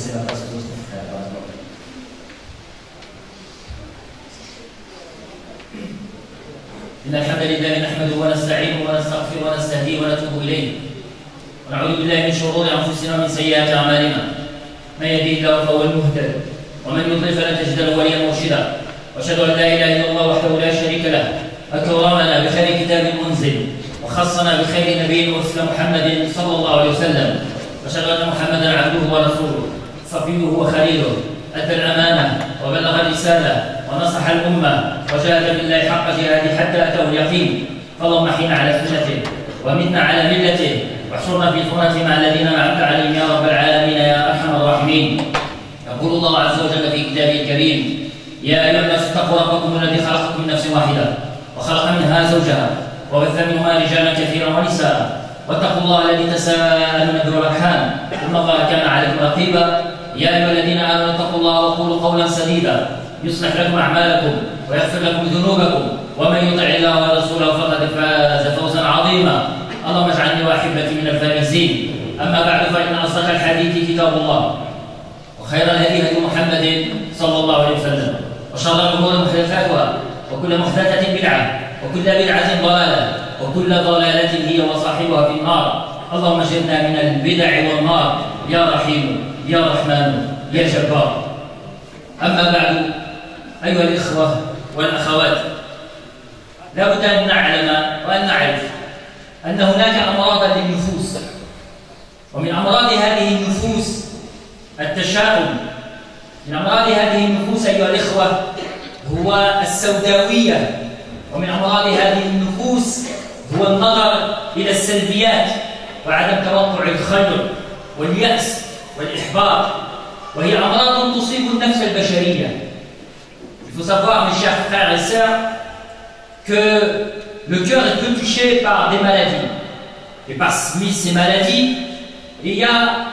laisser la place aux autres frères. إن الحمد لله نحمده ونستعينه ونستغفره ونستهديه ونتوب إليه ونعوذ بالله من شرور أنفسنا ومن سيئات أعمالنا من يهده الله فهو المهتد ومن يضلل فلن تجد له وليا مرشدا وأشهد أن لا إله إلا الله وحده لا شريك له أكرمنا بخير كتاب منزل وخصنا بخير نبي أرسل محمد صلى الله عليه وسلم وأشهد أن محمدا عبده ورسوله صفيه وخليله أدى الأمانة وبلغ الرسالة ونصح الأمة وجاهد بالله حق جهاده حتى أتاه اليقين فاللهم احينا على سنته ومتنا على ملته واحشرنا في زمرته مع الذين أنعمت عليهم يا رب العالمين يا أرحم الراحمين. يقول الله عز وجل في كتابه الكريم يا أيها الناس اتقوا ربكم الذي خلقكم من نفس واحدة وخلق منها زوجها وبث منهما رجالا كثيرا ونساء واتقوا الله الذي تساءلون به والأرحام إن الله كان عليكم رقيبا. يا أيها الذين آمنوا اتقوا الله وقولوا قولا سديدا يصلح لكم أعمالكم ويغفر لكم ذنوبكم ومن يطع الله ورسوله فقد فاز فوزا عظيما. اللهم اجعلني وأحبتي من الفائزين. أما بعد فإن أصدق الحديث كتاب الله وخير الهدي هدي محمد صلى الله عليه وسلم وشر الأمور محدثاتها وكل محدثة بدعة وكل بدعة ضلالة وكل ضلالة هي وصاحبها في النار. اللهم اجرنا من البدع والنار يا رحيم يا رحمن يا جبار. أما بعد أيها الإخوة والأخوات لا بد أن نعلم وأن نعرف أن هناك أمراض للنفوس ومن أمراض هذه النفوس التشاؤم. من أمراض هذه النفوس أيها الإخوة هو السوداوية ومن أمراض هذه النفوس هو النظر إلى السلبيات وعدم توقع الخير واليأس والإحباط وهي أمراض تصيب النفس البشرية. Il faut savoir, mes chers frères et sœurs, que le cœur est touché par des maladies. Et parmi ces maladies, il y a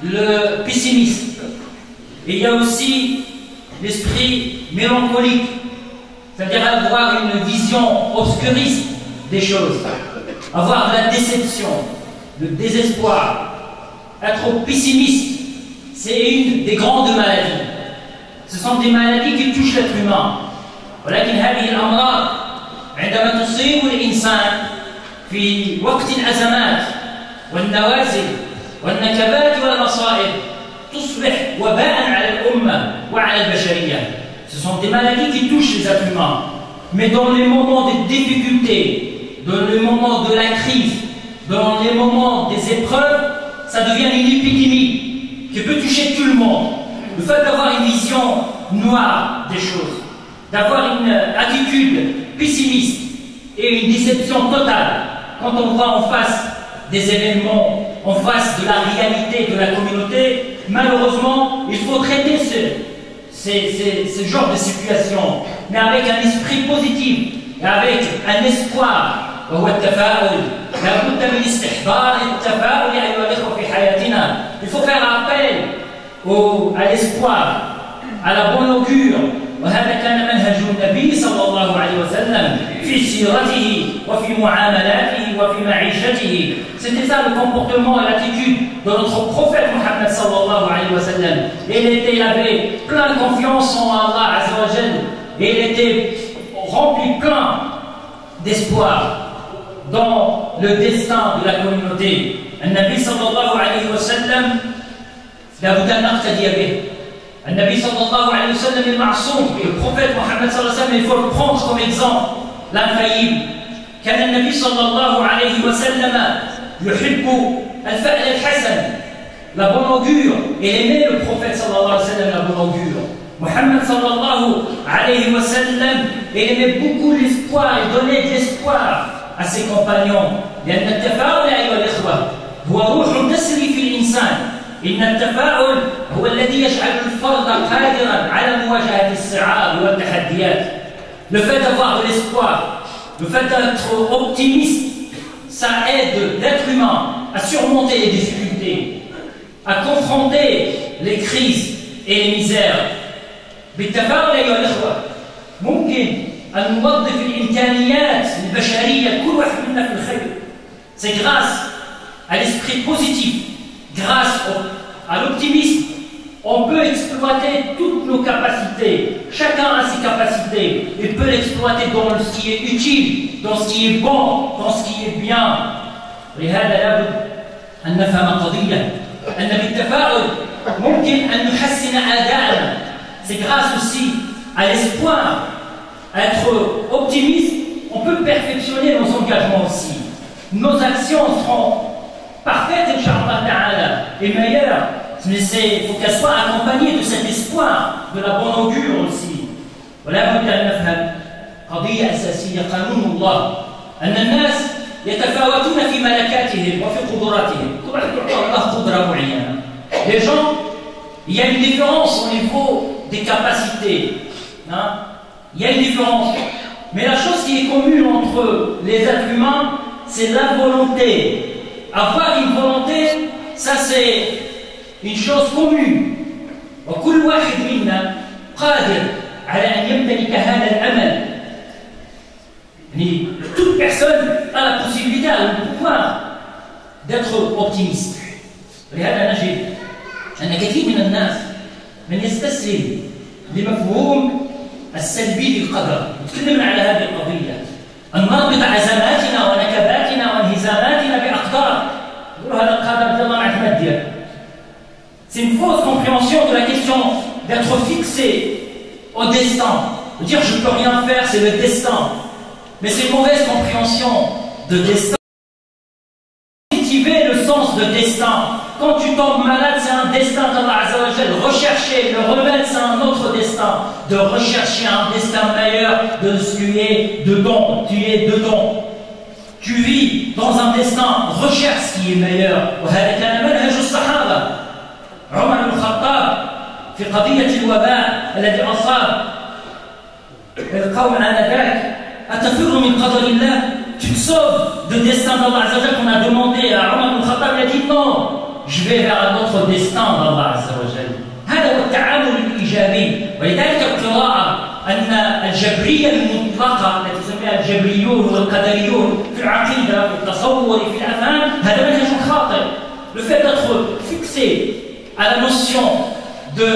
le pessimisme. Et il y a aussi l'esprit mélancolique, c'est-à-dire avoir une vision obscuriste des choses, avoir de la déception, le désespoir, être pessimiste. C'est une des grandes maladies. Ce sont des maladies qui touchent l'être humain. ولكن هذه الأمراض عندما تصيب الإنسان في وقت الأزمات والنوازل والنكبات والمصائب تصبح وباء على الأمة وعلى البشرية. Ce sont des maladies qui touchent les êtres humains. Mais dans les moments de difficulté, dans les moments de la crise, dans les moments des épreuves, ça devient une épidémie qui peut toucher tout le monde. Le fait d'avoir une vision noire des choses, d'avoir une attitude pessimiste et une déception totale quand on voit en face des événements, en face de la réalité de la communauté, malheureusement, il faut traiter ce genre de situation, mais avec un esprit positif, et avec un espoir. وهو التفاؤل. لا بد من استحضار التفاؤل أيها الأخوة في حياتنا. Il faut faire appel à l'espoir, à la bonne augure. وهذا كان منهج النبي صلى الله عليه وسلم في سيرته وفي معاملاته وفي معيشته. C'était ça le comportement et l'attitude de notre prophète Mohammed صلى الله عليه وسلم. Il avait plein de confiance en Allah Azza wa Jal et il était rempli plein d'espoir dans le destin de la communauté. النبي صلى الله عليه وسلم لابد أن نقتدي به. النبي صلى الله عليه وسلم المعصوم, le prophète Mohammed صلى الله عليه وسلم, il faut le prendre comme exemple, l'infaillible. كان النبي صلى الله عليه وسلم يحب الفعل الحسن, la bonne augure, et il aimait le prophète صلى الله عليه وسلم la bonne augure. Mohammed صلى الله عليه وسلم, il aimait beaucoup l'espoir, il donnait de l'espoir à ses compagnons. لأن التفاؤل أيها الإخوة هو روح تسري في الإنسان. إن التفاؤل هو الذي يجعل الفرد قادرا على مواجهة الصعاب والتحديات. Le fait d'avoir de l'espoir, le fait d'être optimiste, ça aide l'être humain à surmonter les difficultés, à confronter les crises et les misères. بالتفاؤل أيها الإخوة ممكن أن نوظف الإمكانيات البشرية كل واحد منا في الخير. C'est grâce à l'esprit positif, grâce à l'optimisme on peut exploiter toutes nos capacités. Chacun a ses capacités. Il peut l'exploiter dans ce qui est utile, dans ce qui est bon, dans ce qui est bien. ولهذا لابد أن نفهم قضية أن بالتفاؤل ممكن أن نحسن أداءنا. C'est grâce aussi à l'espoir, à être optimiste, on peut perfectionner nos engagements aussi. Nos actions seront parfaites, Inch'Allah Ta'ala, et meilleures. Mais il faut qu'elles soient accompagnées de cet espoir, de la bonne augure aussi. ولا بد أن نفهم قضية أساسية قانون الله أن الناس يتفاوتون في ملكاتهم وفي قدراتهم. كل واحد يعطى الله قدرة معينة. Les gens, il y a une différence au niveau des capacités. Hein? Il y a une différence. Mais la chose qui est commune entre les êtres humains, c'est la volonté. Avoir une volonté, ça c'est une chose commune. وكل واحد منا قادر على أن يمتلك هذا الأمل. Toute personne a la possibilité, a le pouvoir d'être optimiste. ولهذا نجد أن كثير من الناس من يستسلم لمفهوم السلبي للقدر. نتكلم على هذه القضية أن نربط عزماتنا ونكباتنا وانهزاماتنا بأقدار. يقولوا هذا القدر الله مع المادية. C'est une fausse compréhension de la question d'être fixé au destin. De dire je ne peux rien faire, c'est le destin. Mais c'est une mauvaise compréhension de destin. Cultiver le sens de destin. Quand tu tombes malade, c'est un destin d'Allah Azza wa Jal. Rechercher, le remède, c'est un autre destin. De rechercher un destin meilleur de ce que tu es dedans. Tu es dedans. Tu vis dans un destin. Recherche ce qui est meilleur. وهذا كان منهج الصحابة. عمر بن الخطاب في قضية الوباء الذي أصاب القوم آنذاك أتفر من قدر الله. Tu te sauves de destin d'Allah Azza wa Jal qu'on a demandé à Omar ibn Khattab. Il a dit non, je vais vers un autre destin d'Allah Azza wa Jal. هذا هو التعامل الإيجابي. ولذلك القراءة أن الجبرية المطلقة التي تسميها الجبريون والقدريون في العقيدة في التصور في الأفهام هذا منهج خاطئ. Le fait d'être fixé à la notion de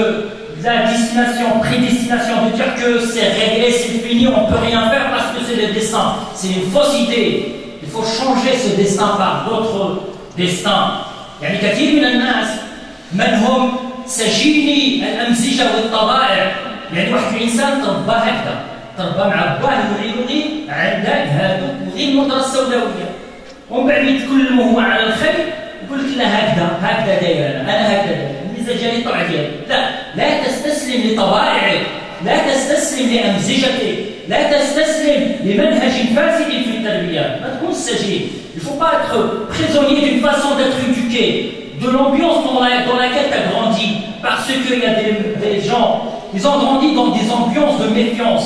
la destination, prédestination, de dire que c'est réglé, c'est fini, on ne peut rien faire parce que c'est le destin. C'est une fausse idée. Il faut changer ce destin par d'autres destins. يعني كثير من الناس من هم سجيني الأمزجة والطبائع. يعني واحد الإنسان تربى هكذا، تربى مع باه يلغي عندك هذا وغير النظرة السوداوية. ومن بعد يتكلم هو على الخير يقول لك لا هكذا داير أنا هكذا داير. جاني الطبع ديالك. لا تستسلم لطبائعك، لا تستسلم لأمزجتك، لا تستسلم لمنهج فاسد في التربية. ما تكونش سجين. Il ne faut pas être prisonnier d'une façon d'être éduqué, de l'ambiance dans laquelle tu as grandi. Parce qu'il y a des gens, ils ont grandi dans des ambiances de méfiance,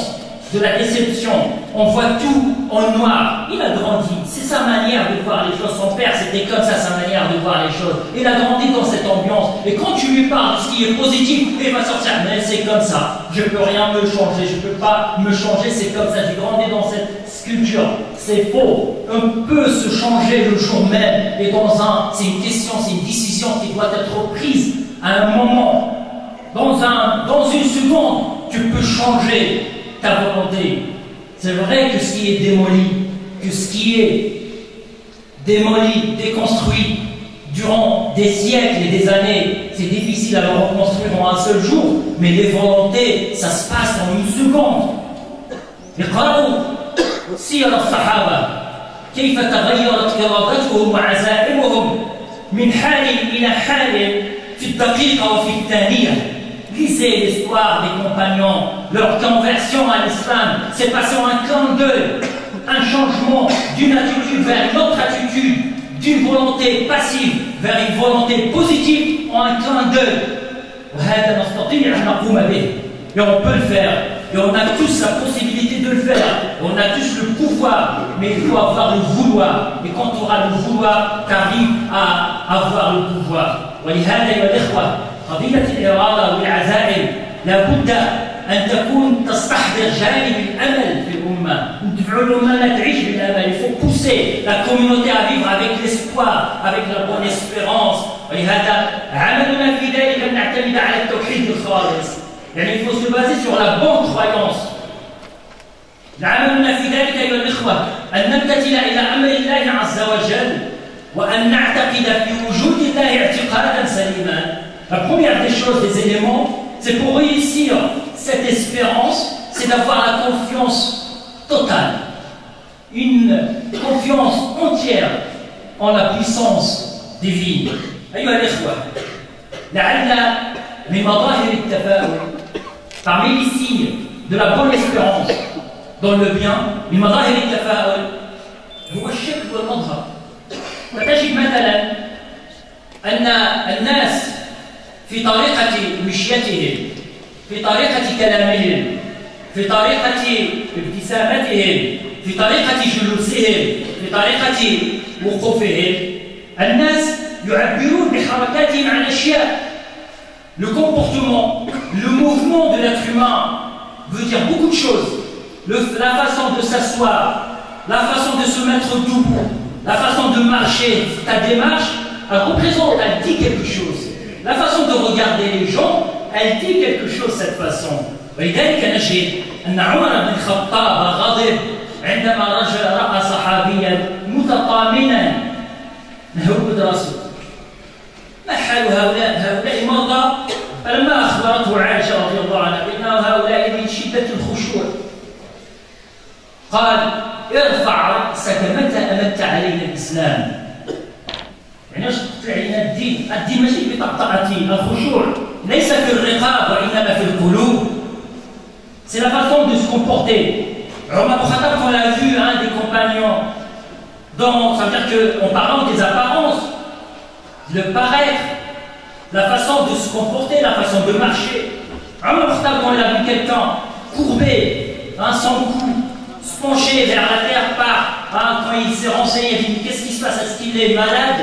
de la déception. On voit tout en noir. Il a grandi. C'est sa manière de voir les choses. Son père, c'était comme ça, sa manière de voir les choses. Il a grandi dans cette ambiance. Et quand tu lui parles de ce qui est positif, il va sortir. Mais c'est comme ça. Je ne peux rien me changer. Je ne peux pas me changer. C'est comme ça. J'ai grandi dans cette sculpture. C'est faux. On peut se changer le jour même. Et c'est une question, c'est une décision qui doit être prise à un moment. Dans une seconde, tu peux changer ta volonté. C'est vrai que ce qui est démoli, déconstruit durant des siècles et des années, c'est difficile à le reconstruire en un seul jour, mais les volontés, ça se passe en une seconde. اقرأوا سير الصحابة كيف تغيرت إرادتهم وعزائمهم من حال إلى حال في الدقيقة وفي الثانية. Lisez l'histoire des compagnons, leur conversion à l'islam, c'est passé en un clin d'œil, un changement d'une attitude vers une autre attitude, d'une volonté passive vers une volonté positive en un clin d'œil. Et on peut le faire, et on a tous la possibilité de le faire, et on a tous le pouvoir, mais il faut avoir le vouloir. Et quand tu auras le vouloir, tu arrives à avoir le pouvoir. قضية الإرادة والعزائم لابد أن تكون تستحضر جانب الأمل في الأمة. ندفعوا الأمة لا تعيش بالأمل. Il faut pousser la communauté à vivre avec l'espoir, avec la bonne espérance, ولهذا عملنا في ذلك أن نعتمد على التوحيد الخالص. يعني il faut se baser sur la bonne croyance. عملنا في ذلك أيها الإخوة أن نمتثل إلى أمر الله عز وجل وأن نعتقد في وجود الله اعتقادا سليما. La première des choses, des éléments, c'est pour réussir cette espérance, c'est d'avoir la confiance totale, une confiance entière en la puissance divine. أيها الإخوة، لعل من مظاهر التفاؤل parmi les signes de la bonne espérance dans le bien من مظاهر التفاؤل هو الشكل والمظهر. فتجد مثلا أن الناس في طريقة مشيتهم، في طريقة كلامهم، في طريقة ابتسامتهم، في طريقة جلوسهم، في طريقة وقوفهم، الناس يعبرون بحركاتهم عن أشياء. Le comportement, le mouvement de l'être humain veut dire beaucoup de choses. La façon de s'asseoir, la façon de se mettre debout, la façon de marcher, ta démarche, elle représente, elle dit quelque chose. La façon de regarder les gens, elle dit quelque chose cette façon. ولذلك نجد أن عمر بن الخطاب غضب عندما رأى صحابيا متطامنا مهوب راسه. ما حال هؤلاء مرضى؟ فلما أخبرته عائشة رضي الله عنها بأن هؤلاء من شدة الخشوع قال: ارفع رأسك متى أمت علينا الإسلام. يعني اش تقطع علينا الدين؟ الدين ماشي بطقطقة الخشوع ليس في الرقاب وإنما في القلوب. C'est la façon de se comporter. Omar ibn Khattab, quand on l'a vu, un des compagnons, ça veut dire qu'en parlant des apparences, le paraître, la façon de se comporter, la façon de marcher. Omar ibn Khattab, quand il a vu quelqu'un courbé, sans cou, se pencher vers la terre quand il s'est renseigné, il a dit: qu'est-ce qui se passe? Est-ce qu'il est malade?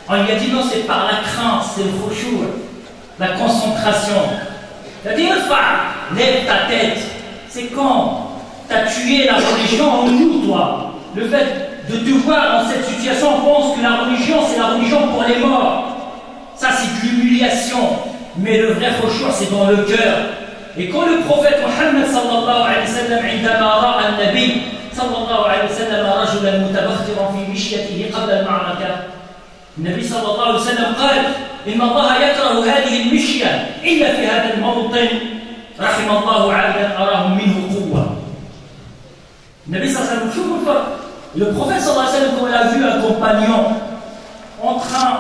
On lui a dit: non, c'est par la crainte, c'est le khushu', la concentration. Il a dit: lève ta tête. C'est quand tu as tué la religion en nous, toi. Le fait de te voir dans cette situation, on pense que la religion, c'est la religion pour les morts. Ça, c'est de l'humiliation. Mais le vrai khushu', c'est dans le cœur. Et quand le prophète Mohammed sallallahu alayhi wa sallam, عندما رأى النبي صلى الله عليه وسلم رجلا متبخترا في مشيته قبل المعركة، النبي صلى الله عليه وسلم قال: إن الله يكره هذه المشية إلا في هذا الموطن، رحم الله عبدا أراه منه قوة. النبي صلى الله عليه وسلم، شوفوا الفرق. Le prophète sallallahu alayhi wa sallam, quand il a vu un compagnon en train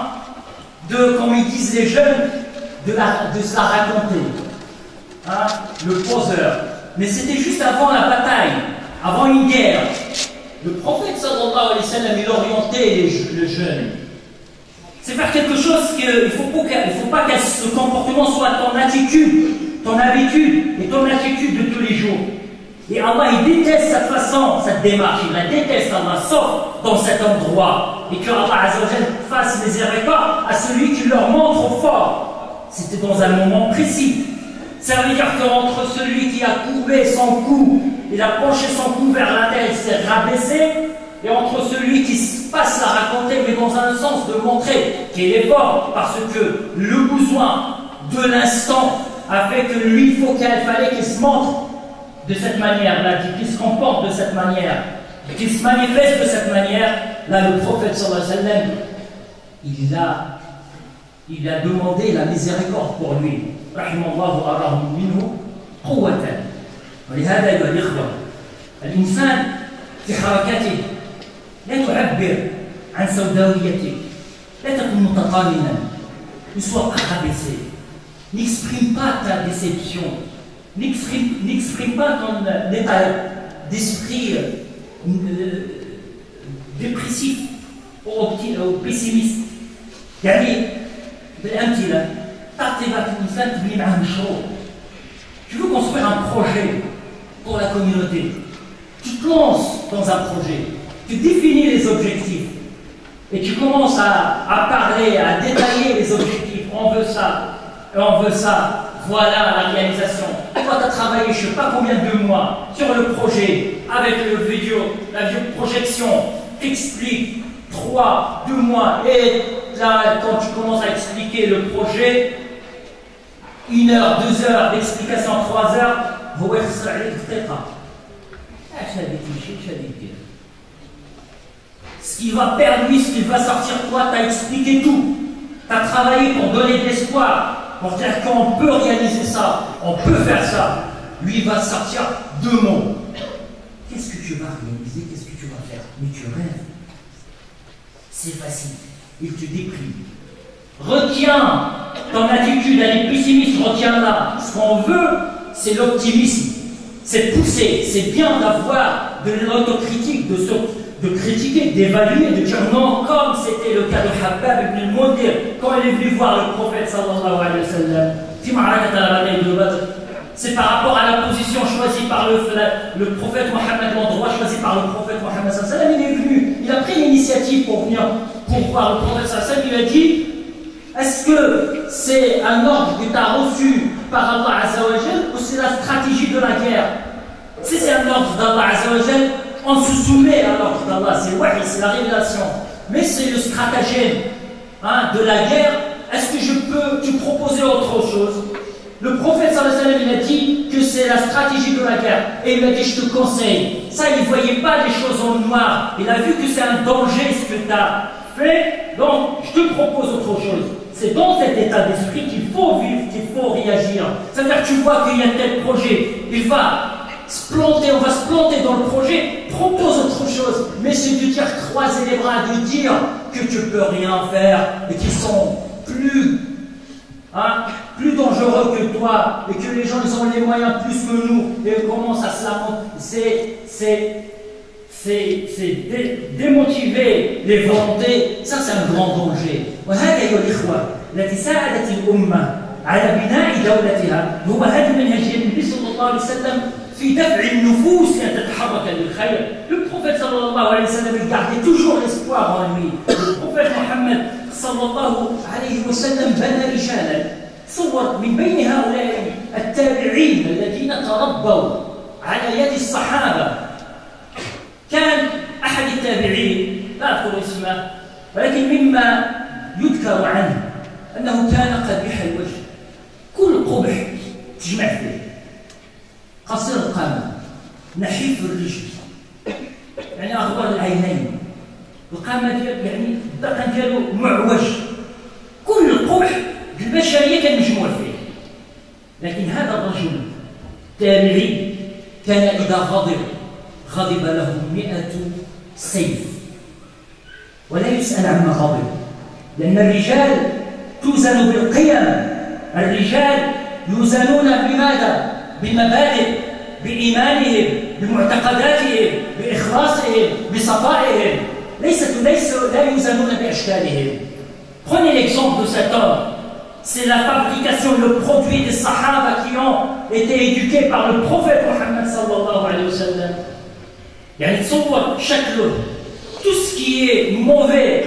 de, comme ils disent les jeunes, de se la raconter, hein, le poseur. Mais c'était juste avant la bataille, avant une guerre. Le prophète sallallahu alayhi wa sallam, il orientait les jeunes. C'est faire quelque chose qu'il ne faut pas que ce comportement soit ton attitude, ton habitude et ton attitude de tous les jours. Et Allah, il déteste cette façon, cette démarche, il la déteste, Allah, sauf dans cet endroit. Et que Allah Azza wa Jal fasse miséricorde à celui qui leur montre fort. C'était dans un moment précis. Ça veut dire qu'entre celui qui a courbé son cou, il a penché son cou vers la terre, il s'est rabaissé, et entre celui qui se passe à raconter, mais dans un sens de montrer qu'il est fort, parce que le besoin de l'instant a fait que lui, il fallait qu'il se montre de cette manière-là, qu'il se comporte de cette manière, qu'il se manifeste de cette manière. Là, le prophète sallallahu alayhi wa sallam, il a demandé la miséricorde pour lui. رحم الله أراه منه قوة. ولهذا أيها الإخوة، الإنسان في حركته لا تعبر عن سوداويته، لا تكن متطامنا، ne sois pas rabaissé, n'exprime pas ta déception, n'exprime pas ton état d'esprit dépressif ou pessimiste. يعني بالأمثلة tu veux construire un projet pour la communauté, tu te lances dans un projet, tu définis les objectifs et tu commences à parler, à détailler les objectifs. On veut ça, on veut ça, voilà la réalisation. Toi, tu as travaillé je ne sais pas combien de mois sur le projet avec la projection, t'expliques 2 mois et là, quand tu commences à expliquer le projet, 1 heure, 2 heures d'explication, 3 heures, هو يخسر عليك دقيقة. اش هادي تمشي اش هادي دير. Ce qui va perdre lui, ce qui va sortir toi, tu as expliqué tout. Tu as travaillé pour donner de l'espoir, pour dire qu'on peut réaliser ça, on peut faire ça. Lui, il va sortir 2 mots. Qu'est-ce que tu vas réaliser? Qu'est-ce que tu vas faire? Mais tu rêves. C'est facile. Il te déprime. Retiens ton attitude, elle est pessimiste, retiens-la. Ce qu'on veut, c'est l'optimisme. C'est pousser. C'est bien d'avoir de l'autocritique, de critiquer, d'évaluer, de dire non, comme c'était le cas de Habab ibn al-Mundir, quand il est venu voir le prophète sallallahu alayhi wa sallam, c'est par rapport à la position choisie par le prophète Mohammed, l'endroit choisi par le prophète Mohammed sallallahu alayhi wa sallam. Il est venu, il a pris l'initiative pour venir pour voir le prophète sallallahu alayhi wa sallam. Il a dit, est-ce que c'est un ordre que tu as reçu par Allah Azza wa Jal ou c'est la stratégie de la guerre? Si c'est un ordre d'Allah Azza wa Jal, on se soumet à l'ordre d'Allah, c'est wahi, c'est la révélation. Mais c'est le stratagème de la guerre. Est-ce que je peux te proposer autre chose? Le prophète sallallahu alayhi wa sallam, il a dit que c'est la stratégie de la guerre. Et il a dit, je te conseille. Ça, il ne voyait pas les choses en noir. Il a vu que c'est un danger ce que tu as fait. Donc, je te propose autre chose. C'est dans cet état d'esprit qu'il faut vivre, qu'il faut réagir. C'est-à-dire que tu vois qu'il y a tel projet, il va se planter, on va se planter dans le projet, propose autre chose. Mais c'est de dire croiser les bras, de dire que tu ne peux rien faire et qu'ils sont plus dangereux que toi et que les gens ils ont les moyens plus que nous et ils commencent à se lamenter. C'est démotiver les volontés, ça c'est un grand danger. وهذا أيها الإخوة التي ساعدت الأمة على بناء دولتها هو هذا منهج النبي صلى الله عليه وسلم في دفع النفوس أن تتحرك للخير. Le prophète sallallahu alayhi wa sallam il gardait toujours l'espoir en lui. Le prophète Mohammed sallallahu alayhi wa sallam بنى رجالا صور من بين هؤلاء التابعين الذين تربوا على يد الصحابة. كان أحد التابعين لا أذكر اسمه ولكن مما يذكر عنه أنه كان قبيح الوجه. كل قبح تجمع فيه، قصير القامة، نحيف الرجل، يعني أغبر العينين، القامة يعني الدقن ديالو معوج. كل قبح بالبشرية كان مجموع فيه. لكن هذا الرجل تابعي كان إذا غضب له 100 سيف ولا يسأل عما غضب. لأن الرجال توزن بالقيم. الرجال يوزنون بماذا؟ بالمبادئ، بإيمانهم، بمعتقداتهم، بإخلاصهم، بصفائهم. لا يوزنون بأشكالهم. Prenez l'exemple de cet homme. C'est la fabrication, le produit des Sahaba qui ont été éduqués par le prophète Mohammed sallallahu alayhi wa sallam. يعني تصور شكله, tout ce qui est mauvais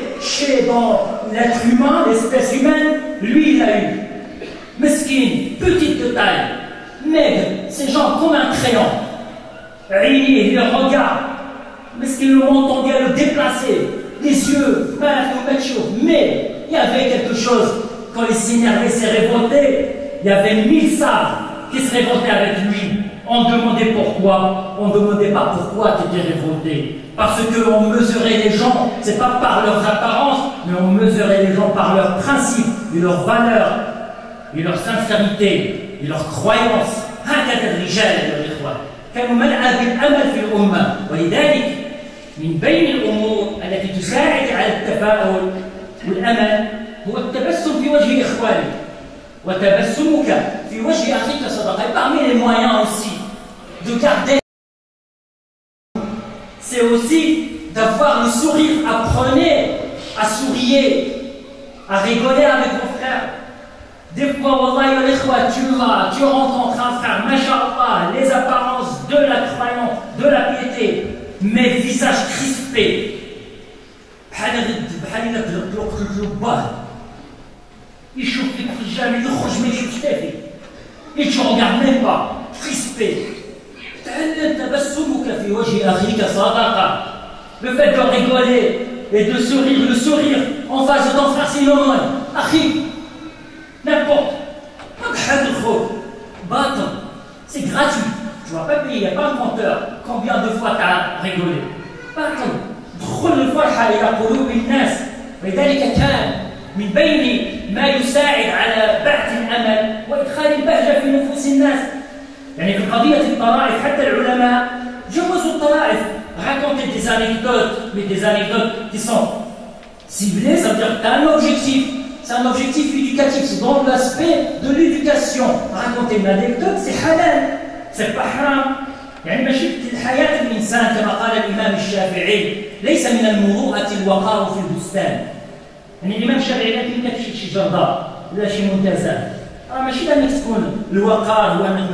dans l'être humain, l'espèce humaine, lui il l'a eu. Mesquine, petite de taille, maigre, ses jambes comme un crayon. Rini, le regard, mesquine, le menton bien le déplacé, les yeux, mais il y avait quelque chose. Quand il s'énervait, s'est révolté, il y avait 1000 sables qui se révoltaient avec lui. On demandait pourquoi, on ne demandait pas pourquoi tu étais révolté. Parce qu'on mesurait les gens, ce n'est pas par leurs apparences, mais on mesurait les gens par leurs principes, et leurs valeurs, et leur sincérité, et leur croyance. هكذا الرجال يا الإخوة كانوا ملعب الأمل في الأمة. ولذلك من بين الأمور التي تساعد على التفاؤل والأمل هو التبسم في وجه إخوانك. وتبسمك في وجه أخيك صدقة. Et parmi les moyens aussi de garder, c'est aussi d'avoir le sourire. Apprenez à sourire, à rigoler avec vos frères. Des fois, wallahi tu rencontres un frère, masha'Allah, les apparences de la croyance, de la piété, mais visage crispé. يشوف فيك في الجامع يخرج ما يشوفش فيك. Et tu ne regardes même pas, crispé. تعلم تبسمك في وجه أخيك صدقة. Le fait de rigoler et de sourire, le sourire en face de ton frère, c'est une aumône. Akhi, n'importe. C'est gratuit. Tu ne vas pas payer, il n'y a pas un compteur. Combien de fois tu as rigolé? دخل الفرحة إلى قلوب الناس ولذلك كان من بين ما يساعد على بعث الأمل وإدخال البهجة في نفوس الناس. يعني في قضية الطرائف حتى العلماء جوزوا الطرائف. Raconter des anecdotes, mais des anecdotes qui sont ciblées, ça veut dire que tu as un objectif. C'est un objectif éducatif, c'est dans l'aspect de l'éducation. Raconter une anecdote, c'est halal, c'est pas haram. يعني ماشي حياة الإنسان كما قال الإمام الشافعي ليس من المروءة الوقار في البستان. يعني الإمام الشافعي لا يمكن تمشي شي جردة ولا شي منتزه. ماشي أنك تكون الوقار هو أنك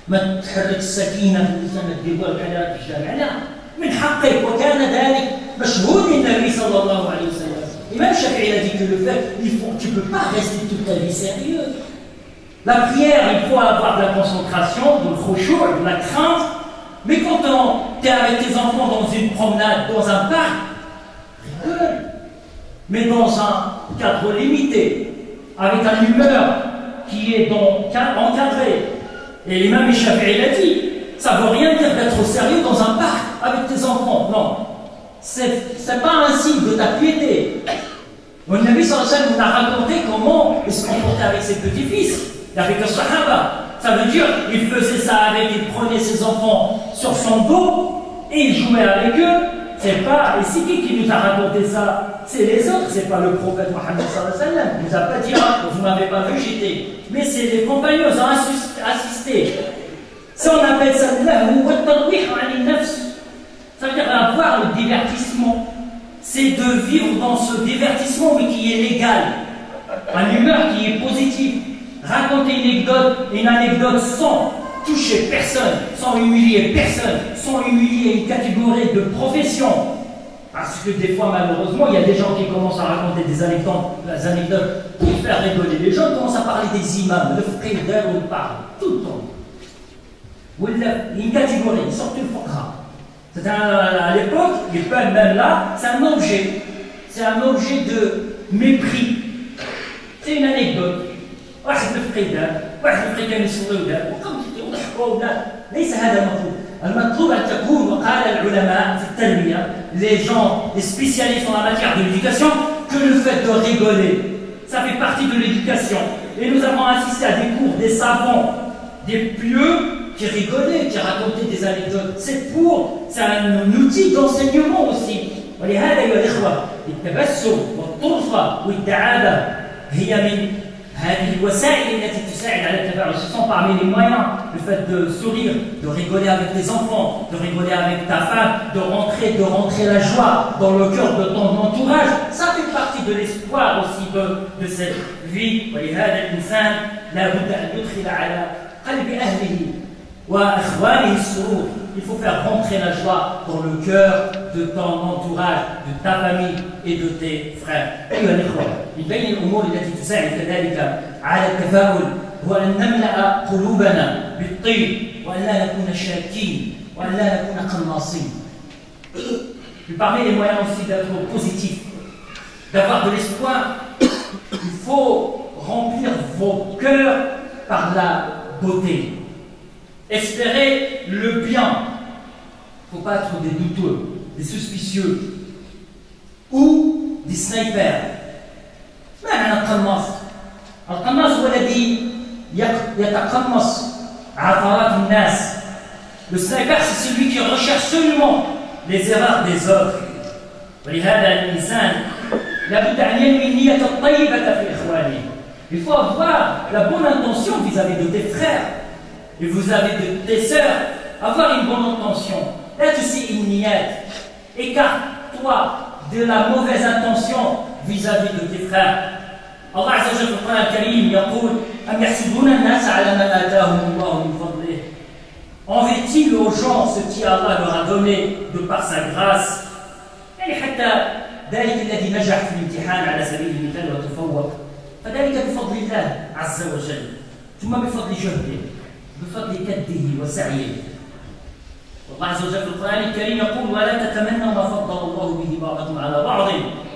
ما تحرك السكينة في الإنسان ما دير والو بحال في الجامع، لا، من حقك، وكان ذلك مشهود للنبي صلى الله عليه وسلم. الإمام الشافعي a dit que le fait, tu ne peux pas rester toute ta vie sérieux. La prière, il faut avoir de la concentration, de l'khushu', de la crainte, mais quand tu es avec tes enfants dans une promenade, dans un parc, rigole, mais dans un cadre limité, avec un humeur qui est encadré. Et l'imam Shafi'i l'a dit, ça ne veut rien dire d'être sérieux dans un parc avec tes enfants, non. C'est pas un signe de ta piété. Le Nabi sallallahu alayhi wa sallam nous a raconté comment il se comportait avec ses petits-fils. Avec le Sahaba, ça veut dire il faisait ça avec, il prenait ses enfants sur son dos et il jouait avec eux. C'est pas ici qui nous a raconté ça, c'est les autres, c'est pas le prophète Mohammed sallallahu alayhi wa sallam. Il nous a pas dit vous m'avez pas vu, j'étais. Mais c'est les compagnons qui ont assisté. Ça on appelle ça ça veut dire avoir le divertissement. C'est de vivre dans ce divertissement mais qui est légal, une humeur qui est positive. Raconter une anecdote sans toucher personne, sans humilier personne, sans humilier une catégorie de profession. Parce que des fois, malheureusement, il y a des gens qui commencent à raconter des anecdotes pour faire rigoler. Les gens commencent à parler des imams, le frère on parle tout le temps. Ou une catégorie, ils sortent une fois. À l'époque, les peuples même là, c'est un objet. C'est un objet de mépris. C'est une anecdote. واحد الفقيدان واحد الفقيدان يصلي ودار وضحكوا ولا ليس هذا المطلوب. المطلوب أن تكون وقال العلماء في التربية les gens les spécialistes en la matière de l'éducation que le fait de rigoler ça fait partie de l'éducation. Et nous avons assisté à des cours des savants, des pieux qui rigolaient, qui racontaient des anecdotes. C'est un outil d'enseignement aussi. ولهذا أيها الإخوة التبسم والطرفة والدعابة هي من هذه الوسائل التي تساعد على التفاعل. Ce sont parmi les moyens, le fait de sourire, de rigoler avec tes enfants, de rigoler avec ta femme, de rentrer la joie dans le cœur de ton entourage. Ça fait partie de l'espoir aussi de cette vie. ولهذا الإنسان لا بد أن يدخل على قلب أهله وإخوانه السرور. Il faut faire rentrer la joie dans le cœur de ton entourage, de ta famille et de tes frères. أيها الإخوة، من بين الأمور التي تساعد كذلك على التفاؤل هو أن نملأ قلوبنا بالطيب وأن لا نكون شاكين وأن لا نكون قناصين. Parmi les moyens aussi d'être positif, d'avoir de l'espoir, il faut remplir vos cœurs par la beauté. Espérer le bien. Il ne faut pas être des douteux, des suspicieux ou des snipers. ما معنى القناص؟ القناص هو الذي يتقمص عثرات الناس. Le sniper, c'est celui qui recherche seulement les erreurs des autres. ولهذا الإنسان لابد أن ينوي النية الطيبة في إخوانه. Il faut avoir la bonne intention vis-à-vis de tes frères. Et vous avez de tes sœurs, avoir une bonne intention. Là, tu sais, une niette. Écarte-toi de la mauvaise intention vis-à-vis de tes frères. Allah Azza wa Jalla في القرآن الكريم يقول أم يحسدون الناس على ما آتاهم الله من فضله. Envie-t-il aux gens ce qui Allah leur a donné de par sa grâce. يعني حتى ذلك الذي نجح في الامتحان على سبيل المثال وتفوق فذلك بفضل الله عز وجل ثم بفضل جهده بفضل كده وسعيه. الله عز وجل في القرآن الكريم يقول ولا تتمنوا ما فضل الله به بعضكم على بعض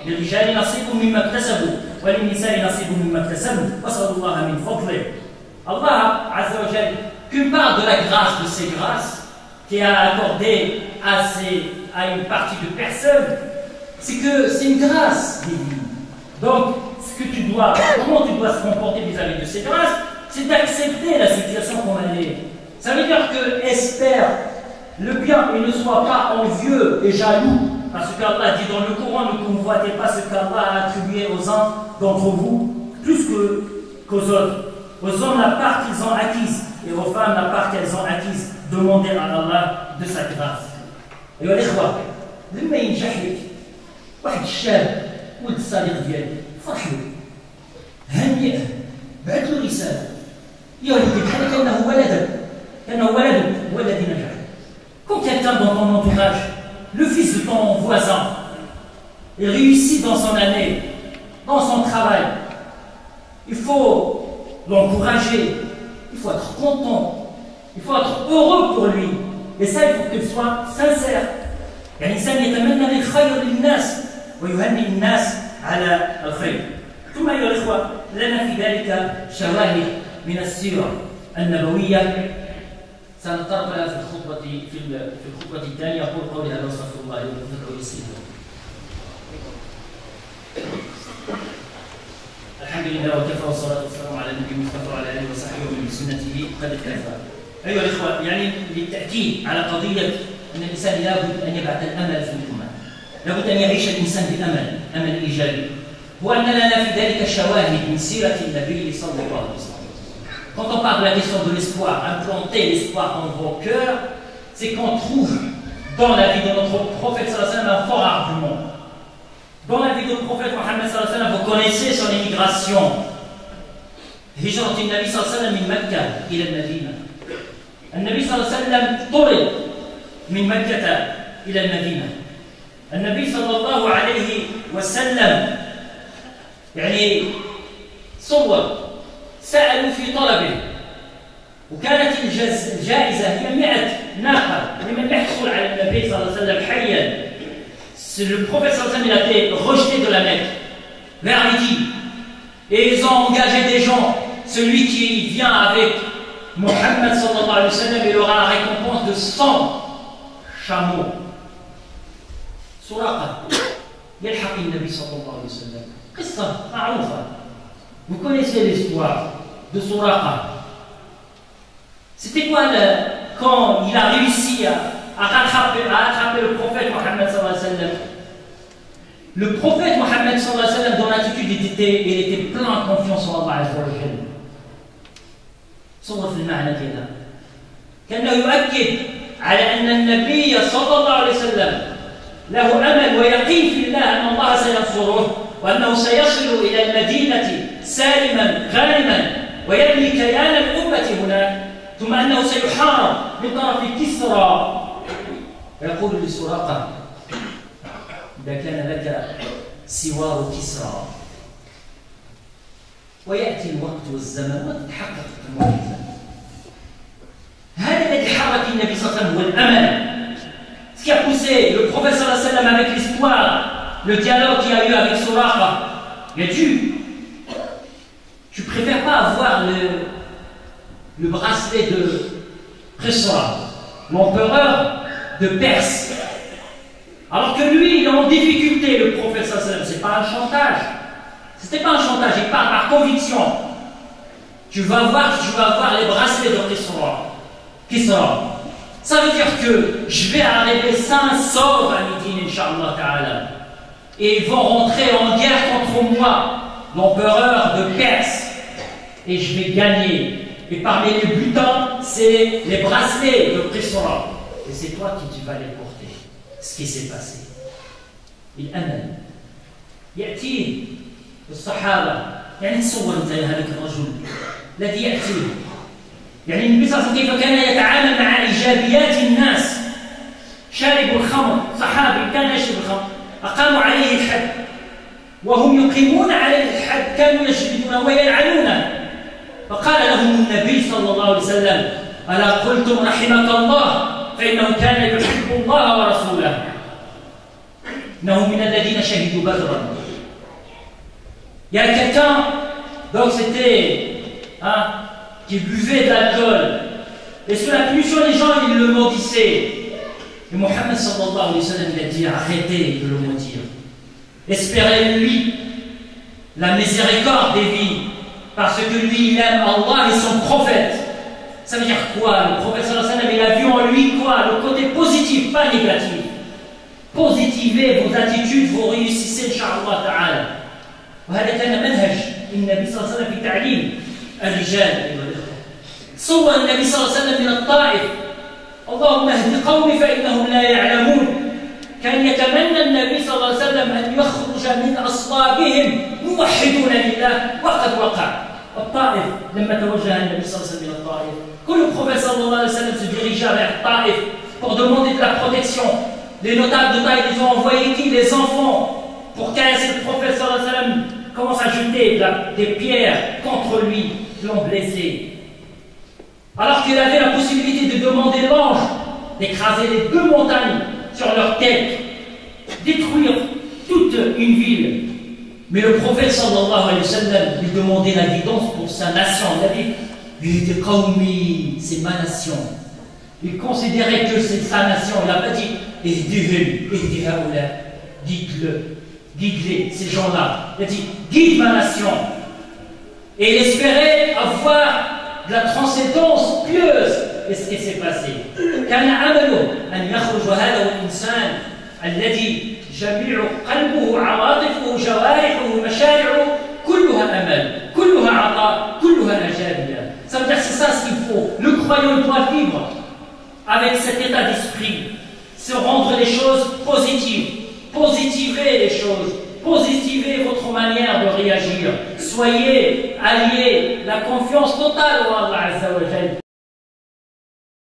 للرجال نصيب مما اكتسبوا وللنساء نصيب مما اكتسبوا واسألوا الله من فضله. Allah Azza wa Jal, qu'une part de la grâce de ces grâces qui a accordé à une partie de personnes, c'est que c'est une grâce divine. Donc, comment tu dois se comporter vis-à-vis de ces grâces, c'est d'accepter la situation qu'on a est. Ça veut dire que espère le bien et ne sois pas envieux et jaloux, parce qu'Allah dit dans le Coran, ne convoitez pas ce qu'Allah a attribué aux uns d'entre vous, plus qu'aux autres. Aux hommes la part qu'ils ont acquise et aux femmes la part qu'elles ont acquise. Demandez à Allah de sa grâce. Et les frères, لما ينجح لك واحد الشاب ولد الصديق ديالك فرح له هنئه بعث له رساله يا ولدي بحال كانه ولدك هو الذي نجح. Quand quelqu'un dans ton entourage, le fils de ton voisin, il réussit dans son année, dans son travail, il faut l'encourager, il faut être content, il faut être heureux pour lui. Et ça, il faut qu'il soit sincère. الإنسان يتمنى الخير للناس ويهنئ الناس على الخير. ثم أيها الإخوة لنا في ذلك شواهد من السيرة النبوية سنتطرق لها في الخطبة الثانية. يقول قولي هذا واستغفر الله لي ولكم ويسلمكم. الحمد لله وكفى والصلاة والسلام على النبي المصطفى وعلى آله وصحبه ومن سنته قد اكتفى. أيها الإخوة، يعني للتأكيد على قضية أن الإنسان لابد أن يبعث الأمل في الأمة، لابد أن يعيش الإنسان بأمل، أمل إيجابي، وأن لنا في ذلك شواهد من سيرة النبي صلى الله عليه وسلم. Quand on parle de la question de l'espoir, implanter l'espoir dans vos cœurs, c'est qu'on trouve dans la vie de notre prophète sallallahu alayhi wa sallam un fort argument. Dans la vie du prophète Mohammed sallallahu alayhi wa sallam, vous connaissez son émigration. هجرة النبي صلى الله عليه وسلم من مكة إلى المدينة. النبي صلى الله عليه وسلم طرد من مكة إلى المدينة. النبي صلى الله عليه وسلم يعني صور سألوا في طلبه، وكانت الجائزة هي 100 ناقة لمن يحصل على النبي صلى الله عليه وسلم حيا. Le prophète sallallahu alayhi wa sallam a été rejeté de la Mecque vers Midi, et ils ont engagé des gens. Celui qui vient avec Mohammed sallallahu alayhi wa sallam, il aura la récompense de 100 chameaux. Suraqa يلحق النبي صلى الله عليه وسلم. قصة معروفة. Vous connaissez l'histoire de Suraqa. C'était quoi quand il a réussi à attraper le prophète Mohammed sallallahu alayhi wa sallam? Le prophète Mohammed sallallahu alayhi wa sallam, dans l'attitude, il était plein de confiance en Allah azza wa jalla. صور في المعنى كذا كأنه يؤكد على أن النبي صلى الله عليه وسلم له أمل ويقين في الله أن الله سينصره، وأنه سيصل إلى المدينة سالما غانما ويبني كيان الأمة هناك، ثم أنه سيحارب من طرف كسرى. فيقول لسراقة إذا كان لك سوار كسرى ويأتي الوقت والزمن وتتحقق المعجزة. هذا الذي حرك النبي صلى الله عليه وسلم هو الأمل. Ce qui a poussé le prophète sallallahu alayhi wa sallam avec l'histoire, le dialogue qu'il y a eu avec Suraqa, il a dit tu préfères pas avoir le bracelet de Kisra, l'empereur de Perse, alors que lui il est en difficulté, le prophète sallallahu alayhi wa sallam. C'est pas un chantage. C'était pas un chantage, il parle par conviction. Tu vas avoir les bracelets de Kisra. Ça veut dire que je vais arriver sain, sauf à Médine, Inch'Allah Ta'ala. Et ils vont rentrer en guerre contre moi, l'empereur de Perse. Et je vais gagner. Et parmi les butins, c'est les bracelets de Kisra. Et c'est toi qui vas les porter. Ce qui s'est passé. Il amène. يأتيه الصحابة، يعني تصور أنت هذاك الرجل الذي يأتي، يعني النبي صلى الله عليه وسلم كيف كان يتعامل مع إيجابيات الناس. شارب الخمر، صحابي كان يشرب الخمر، أقاموا عليه الحد، وهم يقيمون عليه الحد كانوا يشردونه ويلعنونه. فقال لهم النبي صلى الله عليه وسلم ألا قلتم رحمك الله فإنه كان يحب الله ورسوله إنه من الذين شهدوا بدرا. Il y a quelqu'un, donc c'était qui buvait de l'alcool, et sous la punition des gens, ils le maudissaient. Et Mohammed sallallahu alayhi wa sallam, il a dit arrêtez de le maudire. Espérez lui la miséricorde des vies, parce que lui il aime Allah et son prophète. Ça veut dire quoi? Le prophète sallallahu alayhi wa sallam, il a vu en lui quoi? Le côté positif, pas négatif. Positivez vos attitudes, vous réussissez Inch'Allah ta'ala. وهذا كان منهج النبي صلى الله عليه وسلم في تعليم الرجال. صور النبي صلى الله عليه وسلم من الطائف اللهم اهد قومي فإنهم لا يعلمون. كان يتمنى النبي صلى الله عليه وسلم أن يخرج من أصلابهم موحدون لله، وقد وقع. الطائف لما توجه النبي صلى الله عليه وسلم إلى الطائف، كل prophète صلى الله عليه وسلم se dirigea vers Taïf pour demander de la protection. Les notables de Taïf, ils ont envoyé qui? Les enfants, pour qu'un prophète sallallahu alayhi wa sallam commence à jeter des pierres contre lui, qui l'ont blessé. Alors qu'il avait la possibilité de demander l'ange d'écraser les deux montagnes sur leur tête, détruire toute une ville. Mais le prophète sallallahu alayhi wa sallam lui demandait la guidance pour sa nation. Il a dit Qawmi, c'est ma nation. Il considérait que c'est sa nation. Il n'a pas dit guide-les, ces gens-là. Il a dit guide ma nation. Et il espérait avoir de la transcendance pieuse. Et ce qui s'est passé. كان عمله أن يخرج هذا الإنسان الذي جميع قلبه عواطفه جوارحه مشاعره كلها أمل كلها عطاء كلها إيجابية. Ça veut dire c'est ça ce qu'il faut. Le croyant doit vivre avec cet état d'esprit, se rendre les choses positives, positiver les choses, positivez votre manière de réagir. Soyez alliés, la confiance totale au Allah Azza wa Jal.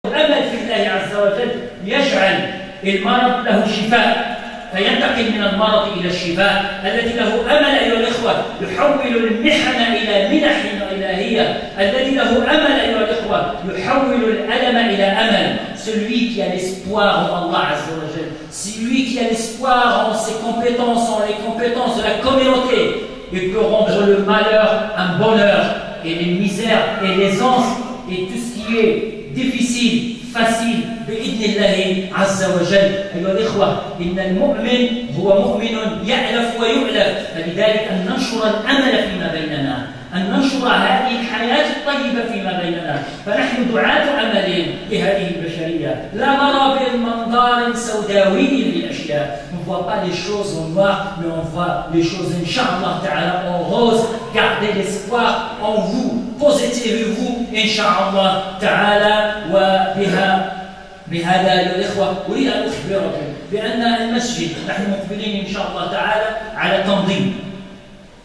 الأمل في الله عز وجل يجعل المرض له شفاء، فينتقل من المرض إلى الشفاء. الذي له أمل أيها الإخوة يحول المحن إلى منح إلهية. الذي له أمل أيها الإخوة يحول الألم إلى أمل. Celui qui a l'espoir en Allah Azza wa Jal, celui qui a l'espoir en ses compétences, en les compétences de la communauté, il peut rendre le malheur un bonheur, et les misères et l'aisance et tout ce qui est difficile, facile, بإذن الله عز وجل. أيها الإخوة إن المؤمن هو مؤمن يألف ويؤلف، فلذلك أن ننشر الأمل فيما بيننا، أن ننشر هذه الحياة الطيبة فيما بيننا. فنحن دعاة أمل لهذه البشرية، لا نرى بمنظار سوداوي للأشياء. On ne voit pas les choses en noir, mais on voit les choses, Inch'Allah ta'ala, en rose. Gardez l'espoir en vous, positivez-vous, Inch'Allah ta'ala. بهذا يا الإخوة أريد أن أخبركم بأن المسجد نحن مقبلين إن شاء الله تعالى على تنظيم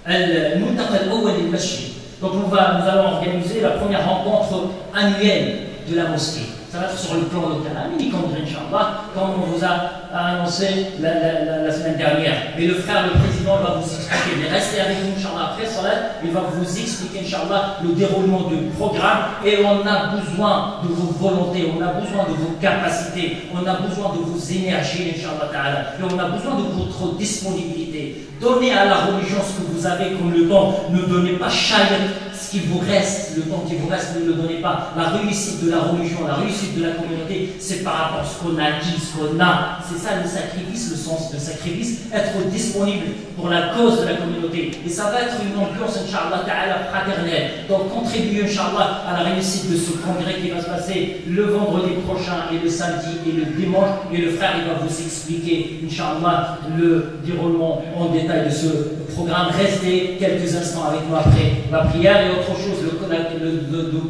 الملتقى الأول للمسجد. Donc nous allons organiser la première rencontre annuelle de la mosquée. Ça va être sur le plan local, un mini-congrès, Inch'Allah, comme on vous a annoncé la semaine dernière. Mais le frère, le président, va vous expliquer. Mais restez avec nous, Inch'Allah, après Salat, il va vous expliquer, Inch'Allah, le déroulement du programme. Et on a besoin de vos volontés, on a besoin de vos capacités, on a besoin de vos énergies, Inch'Allah ta'ala. Et on a besoin de votre disponibilité. Donnez à la religion ce que vous avez comme le temps. Ne donnez pas ce qui vous reste, le temps qui vous reste, ne le donnez pas. La réussite de la religion, la réussite de la communauté, c'est par rapport à ce qu'on a dit, ce qu'on a. C'est ça le sacrifice, le sens de sacrifice, être disponible pour la cause de la communauté. Et ça va être une ambiance, Inch'Allah ta'ala, fraternelle. Donc contribuez, Inch'Allah, à la réussite de ce congrès qui va se passer le vendredi prochain et le samedi et le dimanche. Et le frère, il va vous expliquer, Inch'Allah, le déroulement en détail de ce programme. Restez quelques instants avec nous après la prière. Et autre chose, le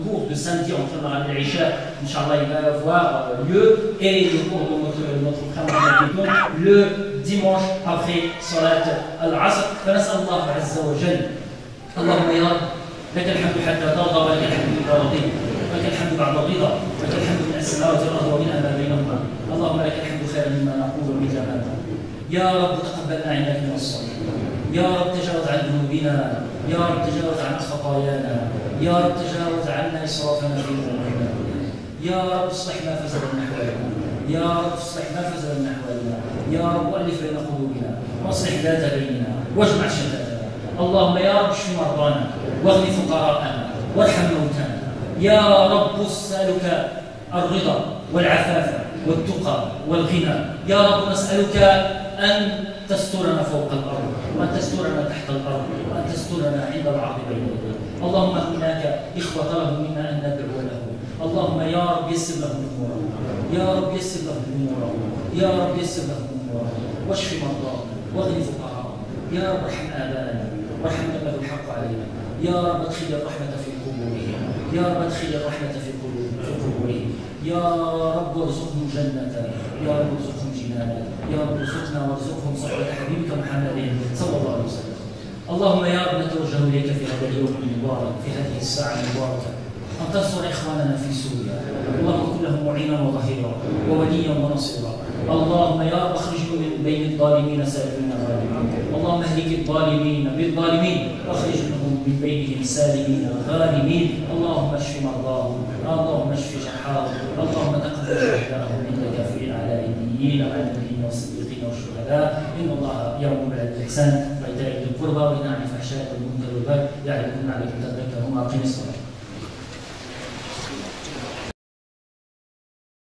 cours de samedi entre Maghrib et Isha, Inch'Allah, il va avoir lieu. Et le cours de notre frère Mohamed le dimanche après Salat al-Asr. فنسأل الله عز وجل اللهم يا رب لك الحمد حتى ترضى ولك الحمد إذا رضيت ولك الحمد بعد الرضا ولك الحمد من السماوات والأرض ومنها ما بينهما. اللهم لك الحمد خيرا مما نقول ومثل ما نقول. يا رب تقبلنا عندك من الصالحين. يا رب تجاوز عن ذنوبنا، يا رب تجاوز عن خطايانا، يا رب تجاوز عنا إسرافنا في أمورنا، يا رب اصلح ما فسد من أحوالنا. يا رب اصلح ما فسد من أحوالنا، يا رب ألف بين قلوبنا واصلح ذات بيننا واجمع شتاتنا. اللهم يا رب اشف مرضانا واغن فقراءنا وارحم موتانا. يا رب أسألك الرضا والعفاف والتقى والغنى. يا رب نسألك أن تسترنا فوق الأرض، وأن تسترنا تحت الأرض، وأن تسترنا عند العرض بين يديك. اللهم هناك إخوة طلبوا منا أن ندعو لهم. اللهم يا رب يسر لهم أمورهم، يا رب يسر لهم أمورهم، يا رب يسر لهم أمورهم، واشف مرضاهم واغن فقراءهم. يا رب ارحم آباءنا وارحم من له الحق علينا. يا رب ادخل الرحمة في قبورهم، يا رب ادخل الرحمة في قبورهم. يا رب ارزقهم جنة، يا رب ارزقهم جنانا، يا رب ارزقنا وارزقهم صحبة حبيبك محمد صلى الله عليه وسلم. اللهم يا رب نتوجه إليك في هذا اليوم المبارك، في هذه الساعة المباركة، أن تنصر إخواننا في سوريا. اللهم كن لهم معينا وظهيرا ووليا ونصيرا. اللهم يا رب اخرجهم من بين الظالمين سالمين غانمين. اللهم اهلك الظالمين بالظالمين واخرجهم من بينهم سالمين غانمين. اللهم اشف مرضاهم، اللهم اشف جرحاهم، اللهم تقبل شهداءهم عندك في اعلى النبيين وعلى النبيين والصديقين والشهداء. ان الله يامر بالاحسان وايتاء ذي القربى وينهى عن الفحشاء والمنكر والبغي يعظكم لعلكم تذكرون. اقيموا الصلاه.